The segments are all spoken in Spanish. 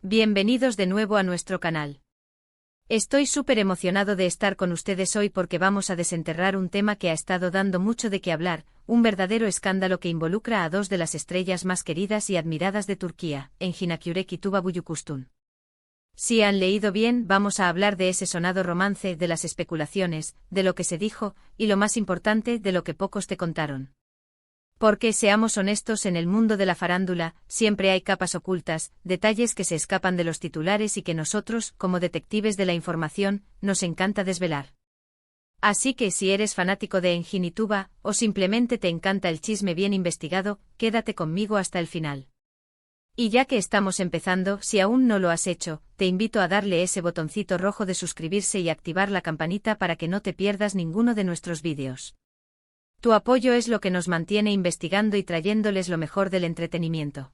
Bienvenidos de nuevo a nuestro canal. Estoy súper emocionado de estar con ustedes hoy porque vamos a desenterrar un tema que ha estado dando mucho de qué hablar, un verdadero escándalo que involucra a dos de las estrellas más queridas y admiradas de Turquía, Engin Akyürek y Tuba Büyüküstün. Si han leído bien, vamos a hablar de ese sonado romance, de las especulaciones, de lo que se dijo, y lo más importante, de lo que pocos te contaron. Porque, seamos honestos, en el mundo de la farándula, siempre hay capas ocultas, detalles que se escapan de los titulares y que nosotros, como detectives de la información, nos encanta desvelar. Así que si eres fanático de Engin y Tuba, o simplemente te encanta el chisme bien investigado, quédate conmigo hasta el final. Y ya que estamos empezando, si aún no lo has hecho, te invito a darle ese botoncito rojo de suscribirse y activar la campanita para que no te pierdas ninguno de nuestros vídeos. Tu apoyo es lo que nos mantiene investigando y trayéndoles lo mejor del entretenimiento.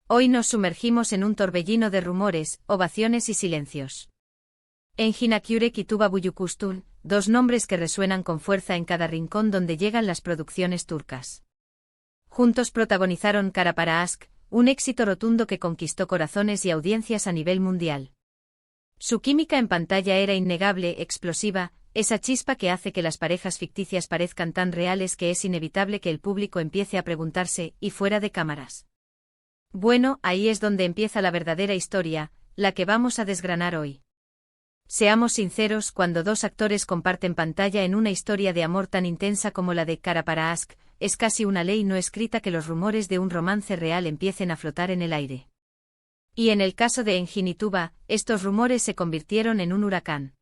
Hoy nos sumergimos en un torbellino de rumores, ovaciones y silencios. Engin Akyürek y Tuba Büyüküstün, dos nombres que resuenan con fuerza en cada rincón donde llegan las producciones turcas. Juntos protagonizaron Kara para Aşk, un éxito rotundo que conquistó corazones y audiencias a nivel mundial. Su química en pantalla era innegable, explosiva, esa chispa que hace que las parejas ficticias parezcan tan reales que es inevitable que el público empiece a preguntarse, ¿y fuera de cámaras? Bueno, ahí es donde empieza la verdadera historia, la que vamos a desgranar hoy. Seamos sinceros, cuando dos actores comparten pantalla en una historia de amor tan intensa como la de Kara para Aşk, es casi una ley no escrita que los rumores de un romance real empiecen a flotar en el aire. Y en el caso de Engin y Tuba, estos rumores se convirtieron en un huracán.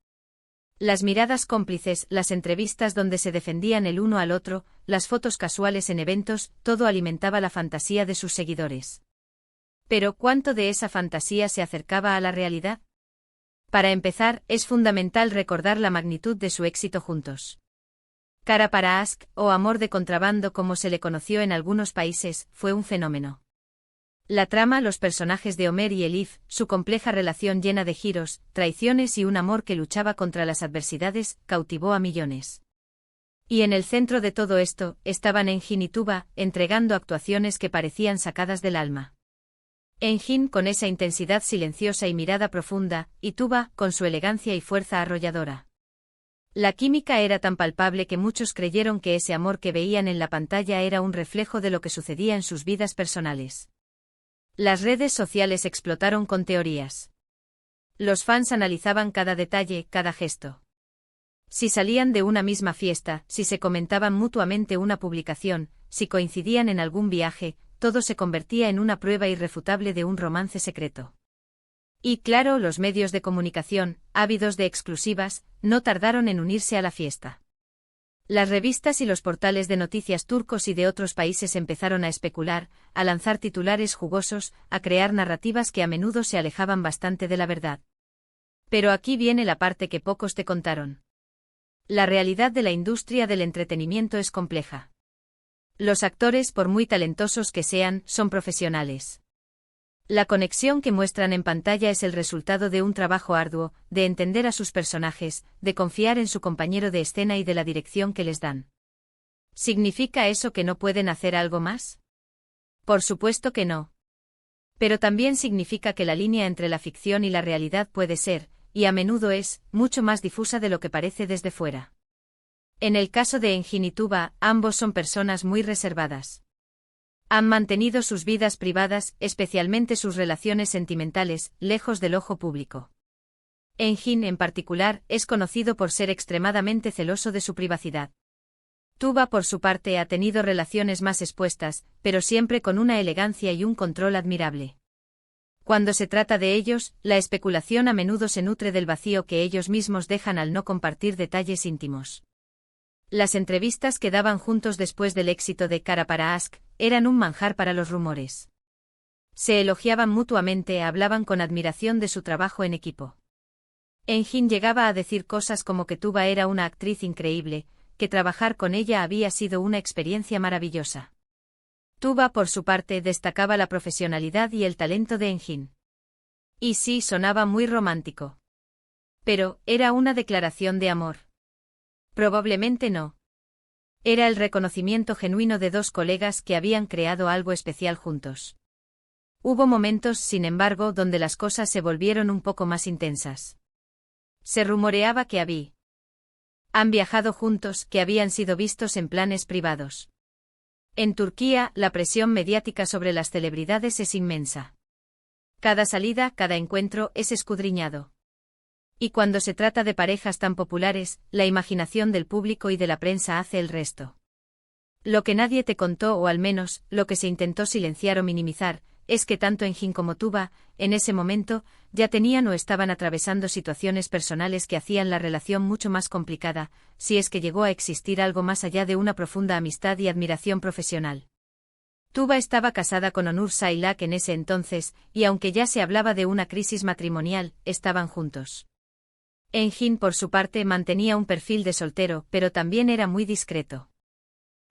Las miradas cómplices, las entrevistas donde se defendían el uno al otro, las fotos casuales en eventos, todo alimentaba la fantasía de sus seguidores. Pero ¿cuánto de esa fantasía se acercaba a la realidad? Para empezar, es fundamental recordar la magnitud de su éxito juntos. Kara para Aşk, o amor de contrabando como se le conoció en algunos países, fue un fenómeno. La trama, los personajes de Ömer y Elif, su compleja relación llena de giros, traiciones y un amor que luchaba contra las adversidades, cautivó a millones. Y en el centro de todo esto, estaban Engin y Tuba, entregando actuaciones que parecían sacadas del alma. Engin con esa intensidad silenciosa y mirada profunda, y Tuba con su elegancia y fuerza arrolladora. La química era tan palpable que muchos creyeron que ese amor que veían en la pantalla era un reflejo de lo que sucedía en sus vidas personales. Las redes sociales explotaron con teorías. Los fans analizaban cada detalle, cada gesto. Si salían de una misma fiesta, si se comentaban mutuamente una publicación, si coincidían en algún viaje, todo se convertía en una prueba irrefutable de un romance secreto. Y claro, los medios de comunicación, ávidos de exclusivas, no tardaron en unirse a la fiesta. Las revistas y los portales de noticias turcos y de otros países empezaron a especular, a lanzar titulares jugosos, a crear narrativas que a menudo se alejaban bastante de la verdad. Pero aquí viene la parte que pocos te contaron. La realidad de la industria del entretenimiento es compleja. Los actores, por muy talentosos que sean, son profesionales. La conexión que muestran en pantalla es el resultado de un trabajo arduo, de entender a sus personajes, de confiar en su compañero de escena y de la dirección que les dan. ¿Significa eso que no pueden hacer algo más? Por supuesto que no. Pero también significa que la línea entre la ficción y la realidad puede ser, y a menudo es, mucho más difusa de lo que parece desde fuera. En el caso de Engin y Tuba, ambos son personas muy reservadas. Han mantenido sus vidas privadas, especialmente sus relaciones sentimentales, lejos del ojo público. Engin, en particular, es conocido por ser extremadamente celoso de su privacidad. Tuba, por su parte, ha tenido relaciones más expuestas, pero siempre con una elegancia y un control admirable. Cuando se trata de ellos, la especulación a menudo se nutre del vacío que ellos mismos dejan al no compartir detalles íntimos. Las entrevistas que daban juntos después del éxito de Kara para Aşk eran un manjar para los rumores. Se elogiaban mutuamente, hablaban con admiración de su trabajo en equipo. Engin llegaba a decir cosas como que Tuba era una actriz increíble, que trabajar con ella había sido una experiencia maravillosa. Tuba, por su parte, destacaba la profesionalidad y el talento de Engin. Y sí, sonaba muy romántico. Pero, ¿era una declaración de amor? Probablemente no. Era el reconocimiento genuino de dos colegas que habían creado algo especial juntos. Hubo momentos, sin embargo, donde las cosas se volvieron un poco más intensas. Se rumoreaba que han viajado juntos, que habían sido vistos en planes privados. En Turquía, la presión mediática sobre las celebridades es inmensa. Cada salida, cada encuentro, es escudriñado. Y cuando se trata de parejas tan populares, la imaginación del público y de la prensa hace el resto. Lo que nadie te contó, o al menos, lo que se intentó silenciar o minimizar, es que tanto Engin como Tuba, en ese momento, ya tenían o estaban atravesando situaciones personales que hacían la relación mucho más complicada, si es que llegó a existir algo más allá de una profunda amistad y admiración profesional. Tuba estaba casada con Onur Sailak en ese entonces, y aunque ya se hablaba de una crisis matrimonial, estaban juntos. Engin, por su parte, mantenía un perfil de soltero, pero también era muy discreto.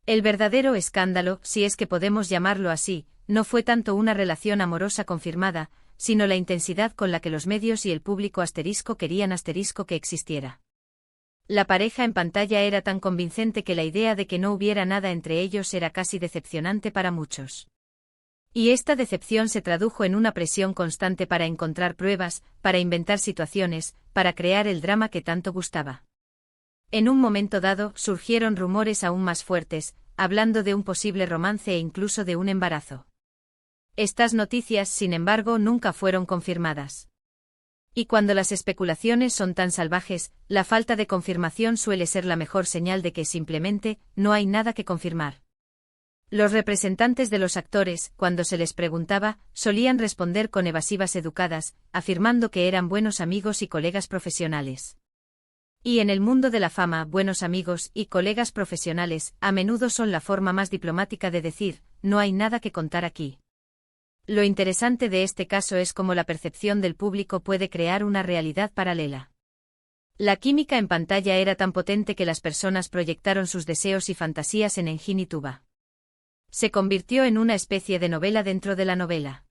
El verdadero escándalo, si es que podemos llamarlo así, no fue tanto una relación amorosa confirmada, sino la intensidad con la que los medios y el público querían que existiera. La pareja en pantalla era tan convincente que la idea de que no hubiera nada entre ellos era casi decepcionante para muchos. Y esta decepción se tradujo en una presión constante para encontrar pruebas, para inventar situaciones, para crear el drama que tanto gustaba. En un momento dado, surgieron rumores aún más fuertes, hablando de un posible romance e incluso de un embarazo. Estas noticias, sin embargo, nunca fueron confirmadas. Y cuando las especulaciones son tan salvajes, la falta de confirmación suele ser la mejor señal de que simplemente no hay nada que confirmar. Los representantes de los actores, cuando se les preguntaba, solían responder con evasivas educadas, afirmando que eran buenos amigos y colegas profesionales. Y en el mundo de la fama, buenos amigos y colegas profesionales a menudo son la forma más diplomática de decir, no hay nada que contar aquí. Lo interesante de este caso es cómo la percepción del público puede crear una realidad paralela. La química en pantalla era tan potente que las personas proyectaron sus deseos y fantasías en Engin y Tuba. Se convirtió en una especie de novela dentro de la novela.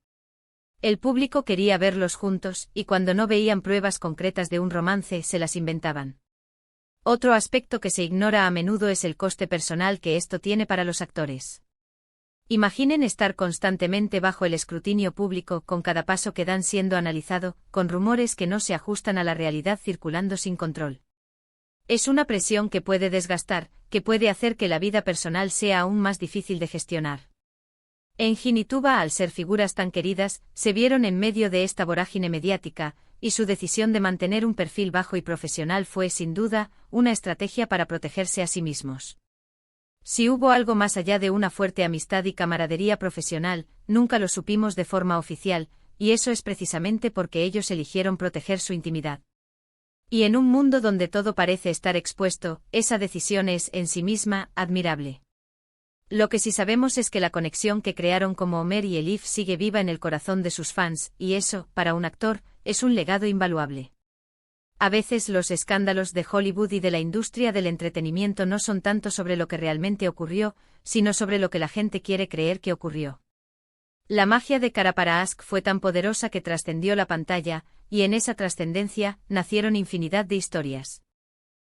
El público quería verlos juntos, y cuando no veían pruebas concretas de un romance, se las inventaban. Otro aspecto que se ignora a menudo es el coste personal que esto tiene para los actores. Imaginen estar constantemente bajo el escrutinio público, con cada paso que dan siendo analizado, con rumores que no se ajustan a la realidad circulando sin control. Es una presión que puede desgastar, que puede hacer que la vida personal sea aún más difícil de gestionar. Engin y Tuba, al ser figuras tan queridas, se vieron en medio de esta vorágine mediática, y su decisión de mantener un perfil bajo y profesional fue, sin duda, una estrategia para protegerse a sí mismos. Si hubo algo más allá de una fuerte amistad y camaradería profesional, nunca lo supimos de forma oficial, y eso es precisamente porque ellos eligieron proteger su intimidad. Y en un mundo donde todo parece estar expuesto, esa decisión es, en sí misma, admirable. Lo que sí sabemos es que la conexión que crearon como Omer y Elif sigue viva en el corazón de sus fans, y eso, para un actor, es un legado invaluable. A veces los escándalos de Hollywood y de la industria del entretenimiento no son tanto sobre lo que realmente ocurrió, sino sobre lo que la gente quiere creer que ocurrió. La magia de Kara para Aşk fue tan poderosa que trascendió la pantalla, y en esa trascendencia nacieron infinidad de historias.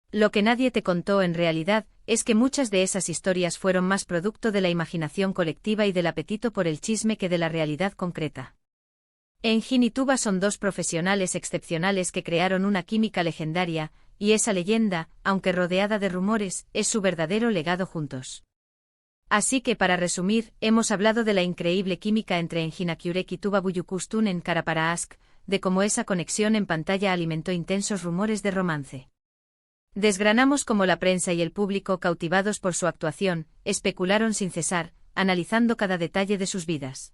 Lo que nadie te contó en realidad es que muchas de esas historias fueron más producto de la imaginación colectiva y del apetito por el chisme que de la realidad concreta. Engin y Tuba son dos profesionales excepcionales que crearon una química legendaria, y esa leyenda, aunque rodeada de rumores, es su verdadero legado juntos. Así que para resumir, hemos hablado de la increíble química entre Engin Akyurek y Tuba Büyüküstün en Kara para Aşk, de cómo esa conexión en pantalla alimentó intensos rumores de romance. Desgranamos cómo la prensa y el público, cautivados por su actuación, especularon sin cesar, analizando cada detalle de sus vidas.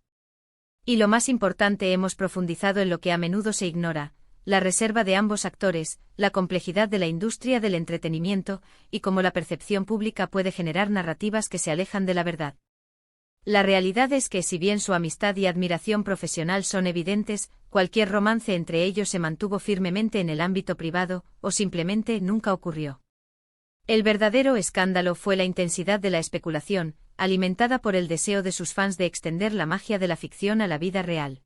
Y lo más importante, hemos profundizado en lo que a menudo se ignora, la reserva de ambos actores, la complejidad de la industria del entretenimiento, y cómo la percepción pública puede generar narrativas que se alejan de la verdad. La realidad es que si bien su amistad y admiración profesional son evidentes, cualquier romance entre ellos se mantuvo firmemente en el ámbito privado, o simplemente nunca ocurrió. El verdadero escándalo fue la intensidad de la especulación, alimentada por el deseo de sus fans de extender la magia de la ficción a la vida real.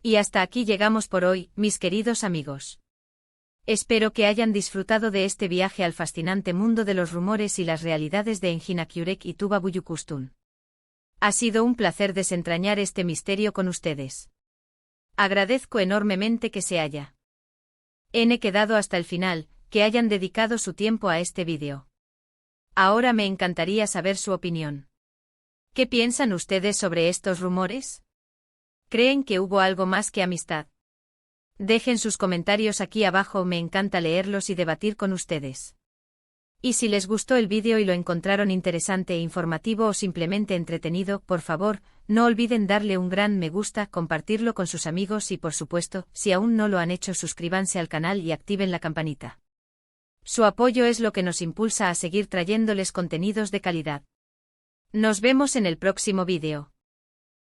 Y hasta aquí llegamos por hoy, mis queridos amigos. Espero que hayan disfrutado de este viaje al fascinante mundo de los rumores y las realidades de Engin Akyurek y Tuba Büyüküstün. Ha sido un placer desentrañar este misterio con ustedes. Agradezco enormemente que se haya quedado hasta el final, que hayan dedicado su tiempo a este vídeo. Ahora me encantaría saber su opinión. ¿Qué piensan ustedes sobre estos rumores? ¿Creen que hubo algo más que amistad? Dejen sus comentarios aquí abajo, me encanta leerlos y debatir con ustedes. Y si les gustó el vídeo y lo encontraron interesante e informativo o simplemente entretenido, por favor, no olviden darle un gran me gusta, compartirlo con sus amigos y por supuesto, si aún no lo han hecho, suscríbanse al canal y activen la campanita. Su apoyo es lo que nos impulsa a seguir trayéndoles contenidos de calidad. Nos vemos en el próximo vídeo.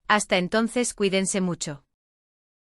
Hasta entonces, cuídense mucho.